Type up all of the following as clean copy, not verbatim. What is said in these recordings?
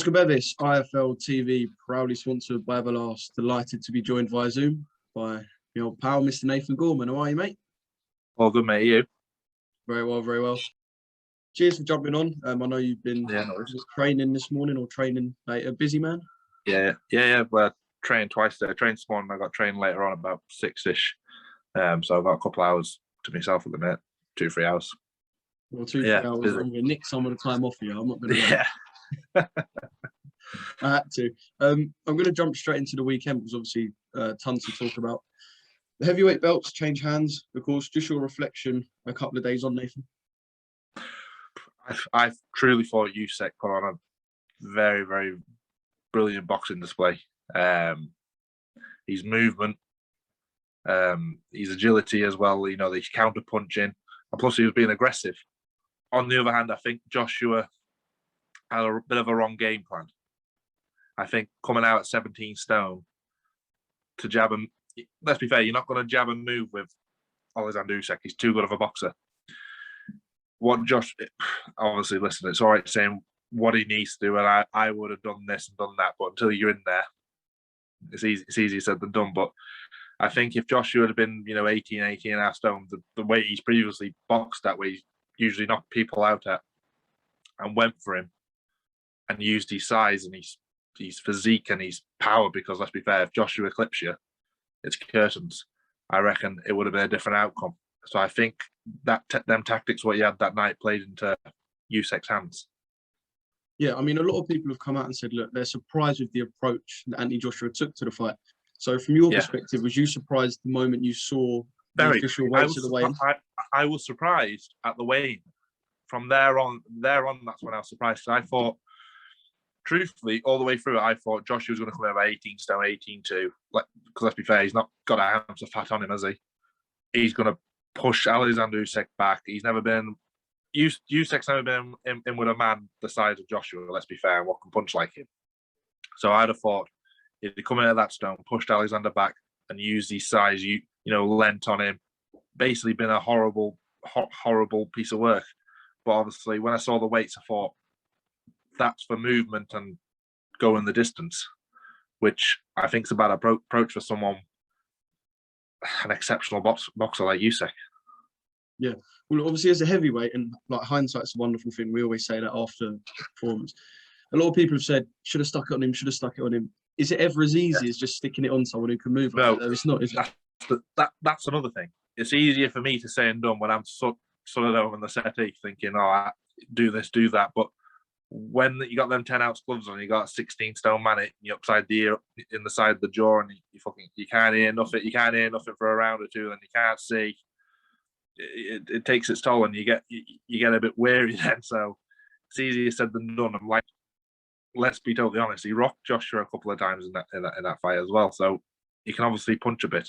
Oscar Bevis, IFL TV, proudly sponsored by Everlast. Delighted to be joined via Zoom by the old pal, Mr. Nathan Gorman. How are you, mate? All good, mate. You? Very well, very well. Cheers for jumping on. I know you've been training this morning or training later. Busy, man? Yeah. Well, trained twice today. I trained this morning. I got trained later on about 6-ish. So I've got a couple of hours to myself at the minute. 2-3 hours. Well, 2-3 hours. Busy. I'm going to nick some of the time off you. I'm not going to. Yeah. I had to. I'm going to jump straight into the weekend because obviously tons to talk about. The heavyweight belts change hands, of course. Just your reflection a couple of days on, Nathan. I truly thought Usyk put on a very, very brilliant boxing display. His movement, his agility as well, the counter-punching, and plus he was being aggressive. On the other hand, I think Joshua had a bit of a wrong game plan. I think coming out at 17 stone to jab him, let's be fair, you're not going to jab and move with Joshua-Usyk. He's too good of a boxer. Obviously, listen, it's all right saying what he needs to do, and I would have done this and done that, but until you're in there, it's easier said than done. But I think if Joshua had been, 18 and a half stone, the way he's previously boxed that way, he's usually knocked people out at, and went for him, and used his size and his physique and his power, because let's be fair, if Joshua clips you, it's curtains. I reckon it would have been a different outcome. So I think that them tactics, what he had that night, played into Usyk's hands. Yeah, I mean, a lot of people have come out and said, look, they're surprised with the approach that Anthony Joshua took to the fight. So from your perspective, was you surprised the moment you saw the official weights of the weigh-in? I was surprised at the weigh-in. From there on, that's when I was surprised. I thought, truthfully, all the way through it, I thought Joshua was going to come out by 18 stone, 18-2. Because let's be fair, he's not got a ounce of fat on him, has he? He's going to push Usyk back. He's never been... Usyk's never been in with a man the size of Joshua, let's be fair, and what can punch like him. So I'd have thought if he come in at that stone, pushed Alexander back and used his size, lent on him, basically been a horrible piece of work. But obviously, when I saw the weights, I thought, that's for movement and going the distance, which I think is a bad approach for someone, an exceptional boxer like Usyk. Yeah, well, obviously as a heavyweight, and like hindsight's a wonderful thing. We always say that after performance. A lot of people have said, should have stuck it on him. Is it ever as easy as just sticking it on someone who can move? No, it's not, is it? That's another thing. It's easier for me to say and done when I'm sort of over in the settee thinking, I do this, do that. But when you got them 10-ounce gloves on, you got a 16-stone man and you're upside the ear, in the side of the jaw, and you can't hear nothing. You can't hear nothing for a round or two, and you can't see. It takes its toll, and you get a bit weary then. So it's easier said than done. I'm like, let's be totally honest, he rocked Joshua a couple of times in that fight as well. So he can obviously punch a bit.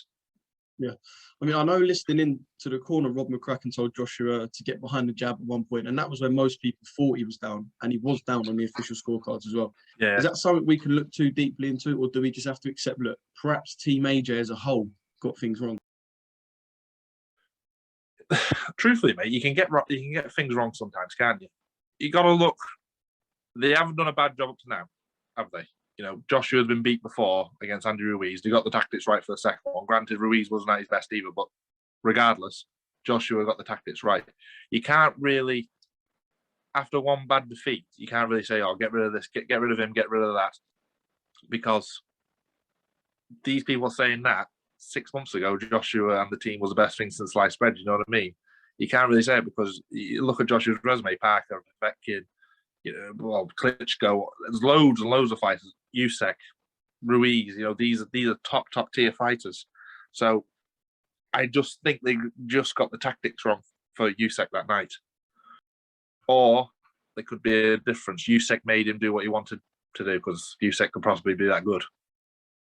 Yeah, I mean, I know listening in to the corner, Rob McCracken told Joshua to get behind the jab at one point, and that was when most people thought he was down, and he was down on the official scorecards as well. Yeah. Is that something we can look too deeply into, or do we just have to accept, look, perhaps Team AJ as a whole got things wrong? Truthfully, mate, you can get things wrong sometimes, can't you? You got to look. They haven't done a bad job up to now, have they? Joshua's been beat before against Ruiz. They got the tactics right for the second one. Granted, Ruiz wasn't at his best either, but regardless, Joshua got the tactics right. You can't really, after one bad defeat, you can't really say, get rid of this, get rid of him, get rid of that, because these people are saying that 6 months ago, Joshua and the team was the best thing since sliced bread. You know what I mean? You can't really say it because you look at Joshua's resume, Parker, Vetkin, Klitschko. There's loads and loads of fighters. Usyk, Ruiz. These are top tier fighters. So I just think they just got the tactics wrong for Usyk that night, or there could be a difference. Usyk made him do what he wanted to do because Usyk could possibly be that good.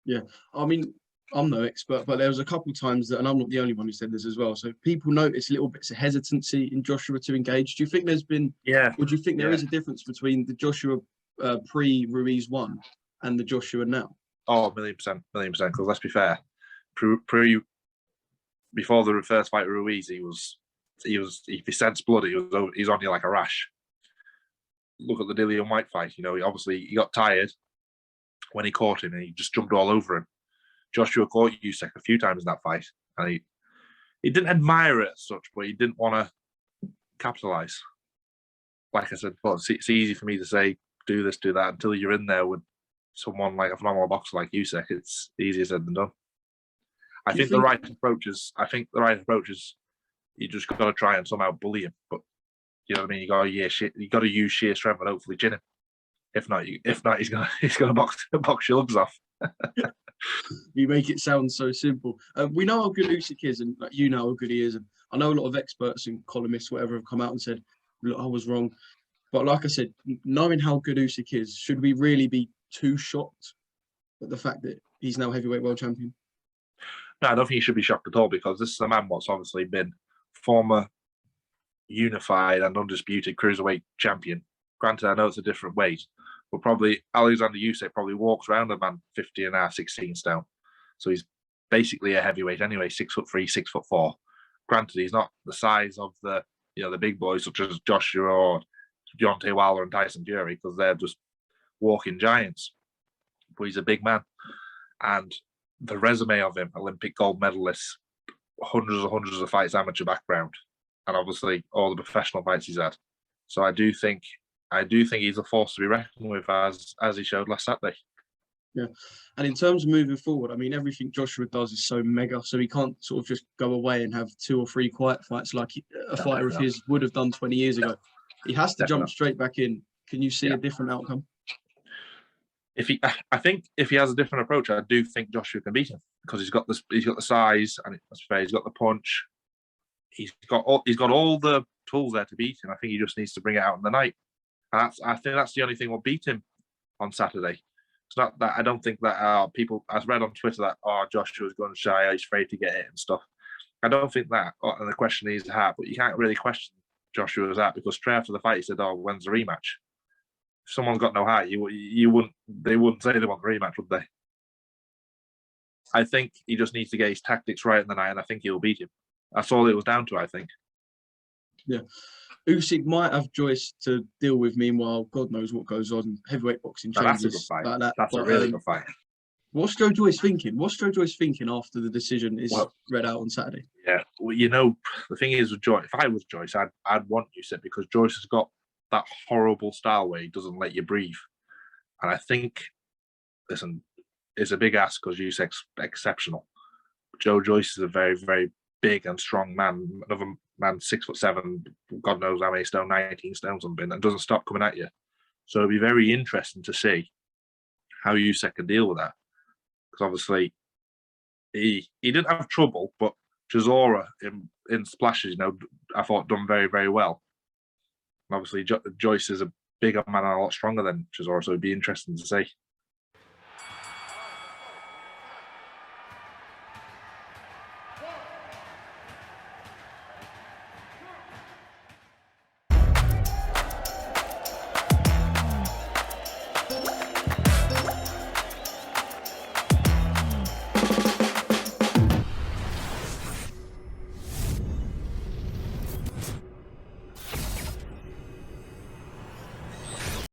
Yeah, I mean, I'm no expert, but there was a couple of times that, and I'm not the only one who said this as well, so people notice little bits of hesitancy in Joshua to engage. Do you think there's been, or do you think there is a difference between the Joshua pre-Ruiz 1 and the Joshua now? Oh, 1,000,000%, because let's be fair, before the first fight with Ruiz, he sensed blood, he's on you like a rash. look at the Dillian White fight. You know, he got tired when he caught him and he just jumped all over him. Joshua caught Usyk a few times in that fight, and he didn't admire it as such, but he didn't want to capitalise. Like I said, well, it's easy for me to say, do this, do that, until you're in there with someone like a phenomenal boxer like Usyk. It's easier said than done. I think the right approach is you just got to try and somehow bully him. But you know what I mean. You got to use sheer strength and hopefully chin him. If not, he's gonna box your lugs off. You make it sound so simple. We know how good Usyk is, and you know how good he is. And I know a lot of experts and columnists, whatever, have come out and said, "Look, I was wrong." But like I said, knowing how good Usyk is, should we really be too shocked at the fact that he's now heavyweight world champion? No, I don't think you should be shocked at all, because this is a man what's obviously been former unified and undisputed cruiserweight champion. Granted, I know it's a different weight, but probably Alexander Usyk probably walks around a man 50 and a half, 16 stone. So he's basically a heavyweight anyway, 6'3", 6'4". Granted, he's not the size of the big boys such as Joshua or Deontay Wilder and Tyson Fury, because they're just walking giants. But he's a big man. And the resume of him, Olympic gold medalist, hundreds of fights, amateur background, and obviously all the professional fights he's had. So I do think he's a force to be reckoned with, as he showed last Saturday. Yeah, and in terms of moving forward, I mean, everything Joshua does is so mega, so he can't sort of just go away and have 2 or 3 quiet fights like a fighter of his would have done 20 years ago. He has to jump straight back in. Can you see a different outcome? I think if he has a different approach, I do think Joshua can beat him, because he's got the size, and he's got the punch. He's got all the tools there to beat him. I think he just needs to bring it out in the night. And I think that's the only thing will beat him on Saturday. It's not that I don't think that people. I've read on Twitter that Joshua's going shy, he's afraid to get it and stuff. I don't think that. And the question is heart, but you can't really question Joshua's heart, because straight after the fight he said, "When's the rematch?" If someone's got no heart, they wouldn't say they want the rematch, would they? I think he just needs to get his tactics right in the night, and I think he'll beat him. That's all it was down to, I think. Yeah. Usyk might have Joyce to deal with. Meanwhile, God knows what goes on. Heavyweight boxing changes. That's a good fight. Like that. That's a really good fight. What's Joe Joyce thinking? What's Joe Joyce thinking after the decision is read out on Saturday? Yeah, well, the thing is with Joyce, if I was Joyce, I'd want Usyk, because Joyce has got that horrible style where he doesn't let you breathe. And I think, listen, it's a big ask because Usyk's exceptional. Joe Joyce is a very, very big and strong man. Another man, 6'7", God knows how many stone, 19 stone something, and doesn't stop coming at you. So it'll be very interesting to see how Usyk can deal with that. Because obviously, he didn't have trouble, but Chisora in splashes, I thought done very, very well. And obviously, Joyce is a bigger man and a lot stronger than Chisora, so it'd be interesting to see.